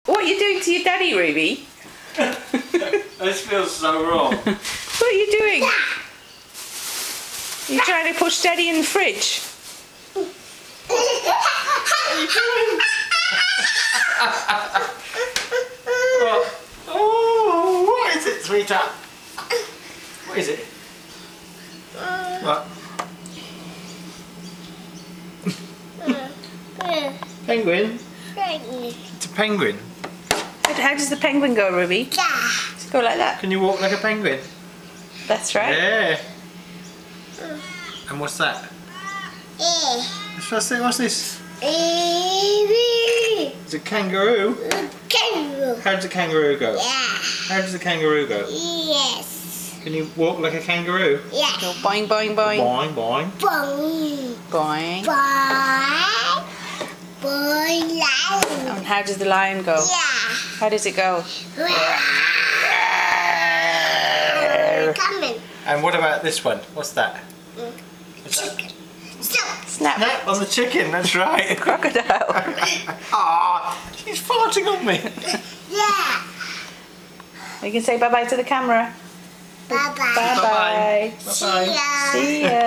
What are you doing to your daddy, Ruby? This feels so wrong. What are you doing? You're trying to push daddy in the fridge. Oh, what is it, sweetheart? What is it? What? Penguin? It's a penguin. How does the penguin go, Ruby? Does it go like that? Can you walk like a penguin? That's right. Yeah. And what's that? What's this? It's a kangaroo. How does a kangaroo go? How does a kangaroo go? Yes. Can you walk like a kangaroo? Yeah. Go boing, boing, boing. Boing, boing. Boing. Boing. Boing. Boing. Lion. And how does the lion go? Yeah. How does it go? Coming. And what about this one? What's that? What's that? Chicken. Stop. Snap. Snap on the chicken, that's right. Crocodile. Ah, she's farting on me. Yeah. You can say bye-bye to the camera. Bye-bye. Bye-bye. Bye-bye. See ya. See ya.